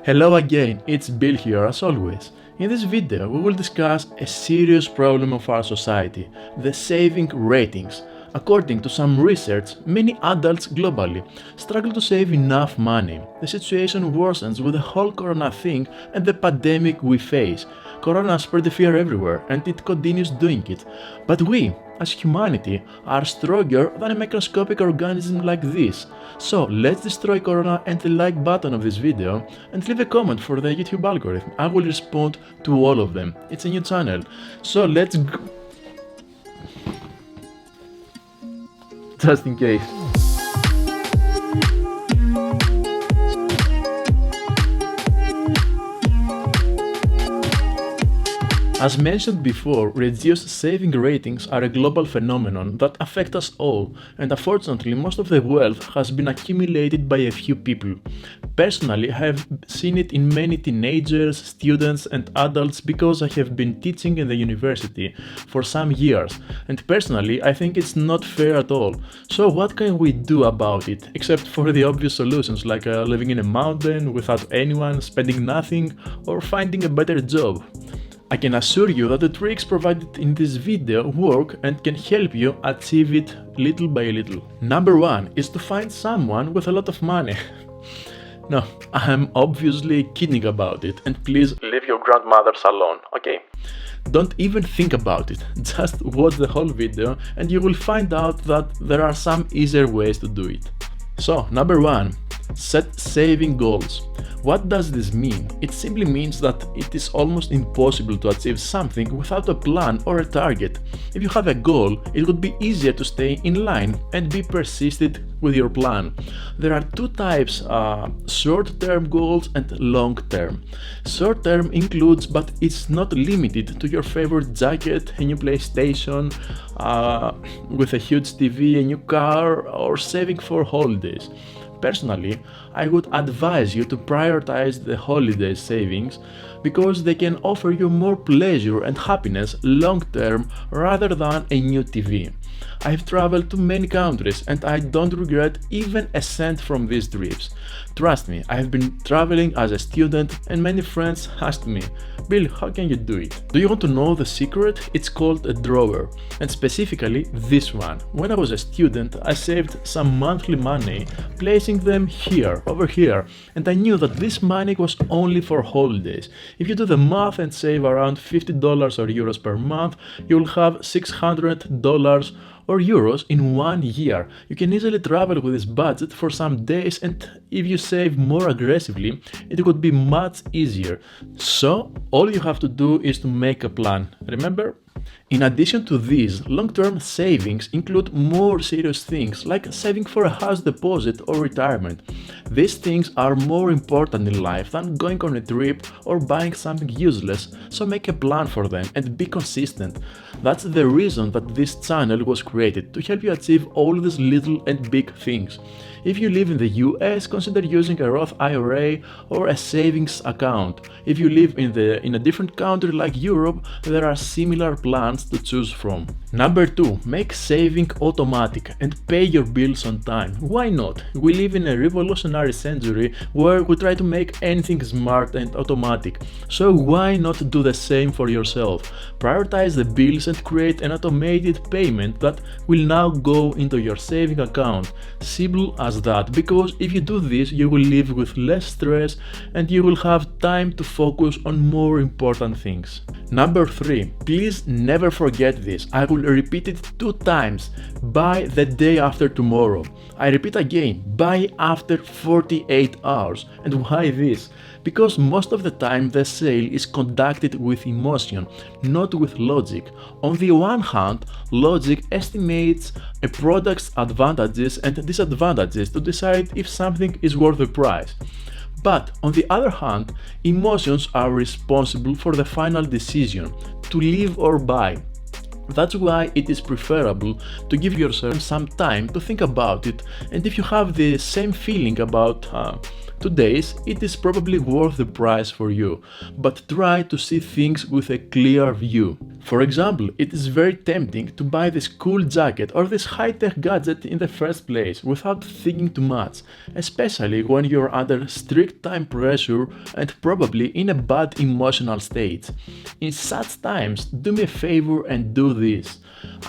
Hello again, it's Bill here as always. In this video we will discuss a serious problem of our society, the saving ratings. According to some research, many adults globally struggle to save enough money. The situation worsens with the whole corona thing and the pandemic we face. Corona spread the fear everywhere and it continues doing it. But we, as humanity, are stronger than a microscopic organism like this. So let's destroy Corona and the like button of this video and leave a comment for the YouTube algorithm. I will respond to all of them. It's a new channel. So let's go. Just in case. As mentioned before, reduced saving ratings are a global phenomenon that affect us all, and unfortunately most of the wealth has been accumulated by a few people. Personally, I have seen it in many teenagers, students and adults because I have been teaching in the university for some years, and personally I think it's not fair at all. So what can we do about it, except for the obvious solutions like living in a mountain without anyone, spending nothing, or finding a better job? I can assure you that the tricks provided in this video work and can help you achieve it little by little. Number 1 is to find someone with a lot of money. No, I'm obviously kidding about it, and please leave your grandmothers alone, okay? Don't even think about it, just watch the whole video and you will find out that there are some easier ways to do it. So, number 1. Set saving goals. What does this mean? It simply means that it is almost impossible to achieve something without a plan or a target. If you have a goal, it would be easier to stay in line and be persistent with your plan. There are two types, short-term goals and long-term. Short-term includes, but it's not limited to your favorite jacket, a new PlayStation, with a huge TV, a new car, or saving for holidays. Personally, I would advise you to prioritize the holiday savings because they can offer you more pleasure and happiness long term rather than a new TV. I've traveled to many countries and I don't regret even a cent from these trips. Trust me, I've been traveling as a student and many friends asked me, Bill, how can you do it? Do you want to know the secret? It's called a drawer, and specifically this one. When I was a student, I saved some monthly money, placing them here, over here, and I knew that this money was only for holidays. If you do the math and save around $50 or euros per month, you'll have $600 or euros in 1 year. You can easily travel with this budget for some days, and if you save more aggressively, it would be much easier. So, all you have to do is to make a plan. Remember? In addition to these, long-term savings include more serious things like saving for a house deposit or retirement. These things are more important in life than going on a trip or buying something useless, so make a plan for them and be consistent. That's the reason that this channel was created, to help you achieve all these little and big things. If you live in the US, consider using a Roth IRA or a savings account. If you live in a different country like Europe, there are similar plans to choose from. Number 2. Make saving automatic and pay your bills on time. Why not? We live in a revolutionary century where we try to make anything smart and automatic. So why not do the same for yourself? Prioritize the bills and create an automated payment that will now go into your saving account. Simple as that, because if you do this, you will live with less stress and you will have time to focus on more important things. Number 3. Please never forget this. I will repeat it 2 times. Buy the day after tomorrow. I repeat again, buy after 48 hours. And why this? Because most of the time the sale is conducted with emotion, not with logic. On the one hand, logic estimates a product's advantages and disadvantages to decide if something is worth the price. But on the other hand, emotions are responsible for the final decision, to live or buy. That's why it is preferable to give yourself some time to think about it, and if you have the same feeling about today's, it is probably worth the price for you, but try to see things with a clear view. For example, it is very tempting to buy this cool jacket or this high-tech gadget in the first place without thinking too much, especially when you're under strict time pressure and probably in a bad emotional state. In such times, do me a favor and do this.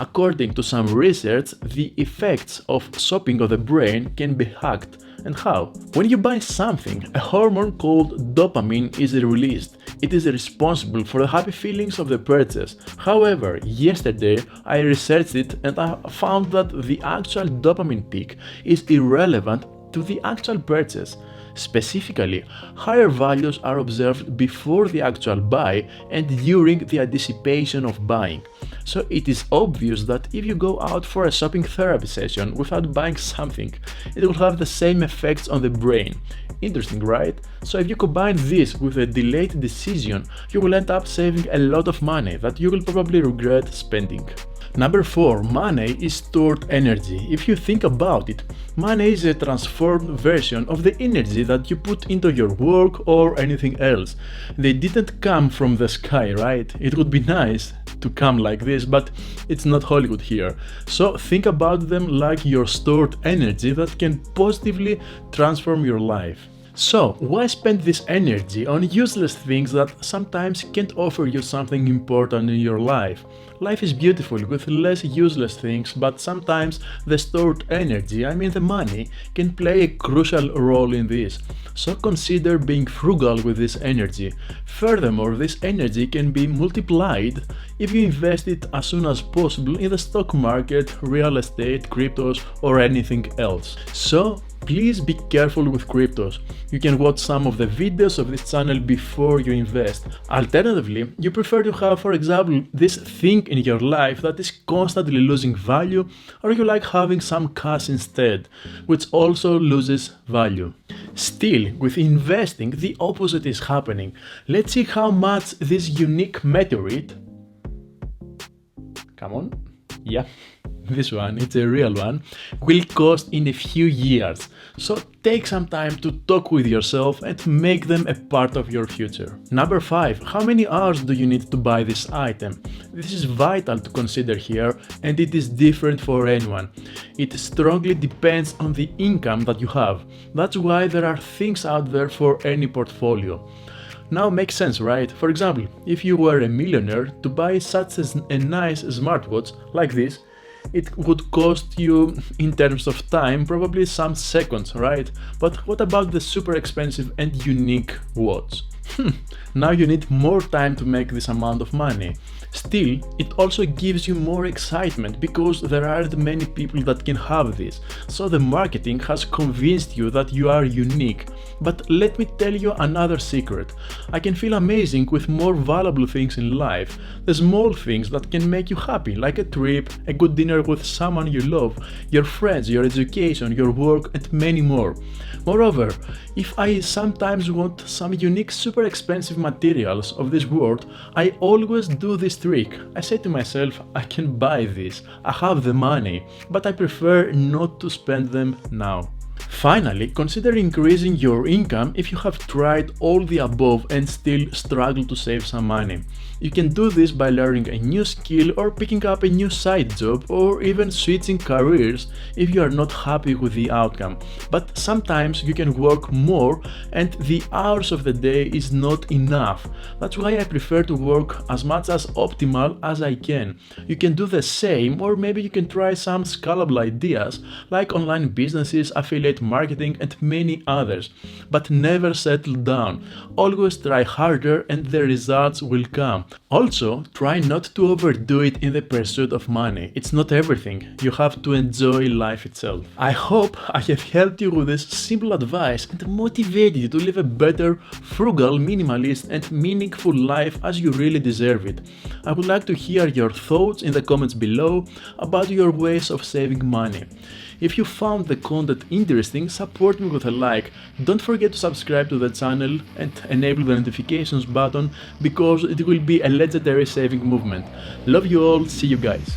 According to some research, the effects of shopping on the brain can be hacked. And how? When you buy something, a hormone called dopamine is released. It is responsible for the happy feelings of the purchase. However, yesterday I researched it and I found that the actual dopamine peak is irrelevant to the actual purchase. Specifically, higher values are observed before the actual buy and during the anticipation of buying. So it is obvious that if you go out for a shopping therapy session without buying something, it will have the same effects on the brain. Interesting, right? So if you combine this with a delayed decision, you will end up saving a lot of money that you will probably regret spending. Number 4. Money is stored energy. If you think about it, money is a transformed version of the energy that you put into your work or anything else. They didn't come from the sky, right? It would be nice to come like this, but it's not Hollywood here. So think about them like your stored energy that can positively transform your life. So, why spend this energy on useless things that sometimes can't offer you something important in your life? Life is beautiful with less useless things, but sometimes the stored energy, I mean the money, can play a crucial role in this. So consider being frugal with this energy. Furthermore, this energy can be multiplied if you invest it as soon as possible in the stock market, real estate, cryptos, or anything else. So, please be careful with cryptos. You can watch some of the videos of this channel before you invest. Alternatively, you prefer to have, for example, this thing in your life that is constantly losing value, or you like having some cash instead, which also loses value. Still, with investing, the opposite is happening. Let's see how much this unique meteorite, come on, yeah, this one, it's a real one, will cost in a few years. So take some time to talk with yourself and make them a part of your future. Number 5. How many hours do you need to buy this item? This is vital to consider here, and it is different for anyone. It strongly depends on the income that you have. That's why there are things out there for any portfolio. Now makes sense, right? For example, if you were a millionaire, to buy such a nice smartwatch like this, it would cost you, in terms of time, probably some seconds, right? But what about the super expensive and unique watch? Now you need more time to make this amount of money. Still, it also gives you more excitement because there aren't many people that can have this, so the marketing has convinced you that you are unique. But let me tell you another secret. I can feel amazing with more valuable things in life, the small things that can make you happy, like a trip, a good dinner with someone you love, your friends, your education, your work, and many more. Moreover, if I sometimes want some unique super expensive materials of this world, I always do this trick. I say to myself, I can buy this, I have the money, but I prefer not to spend them now. Finally, consider increasing your income if you have tried all the above and still struggle to save some money. You can do this by learning a new skill or picking up a new side job or even switching careers if you are not happy with the outcome. But sometimes you can work more and the hours of the day is not enough. That's why I prefer to work as much as optimal as I can. You can do the same, or maybe you can try some scalable ideas like online businesses, affiliate marketing, and many others. But never settle down. Always try harder and the results will come. Also, try not to overdo it in the pursuit of money. It's not everything. You have to enjoy life itself. I hope I have helped you with this simple advice and motivated you to live a better, frugal, minimalist, and meaningful life as you really deserve it. I would like to hear your thoughts in the comments below about your ways of saving money. If you found the content interesting, support me with a like. Don't forget to subscribe to the channel and enable the notifications button because it will be a legendary saving movement. Love you all, see you guys.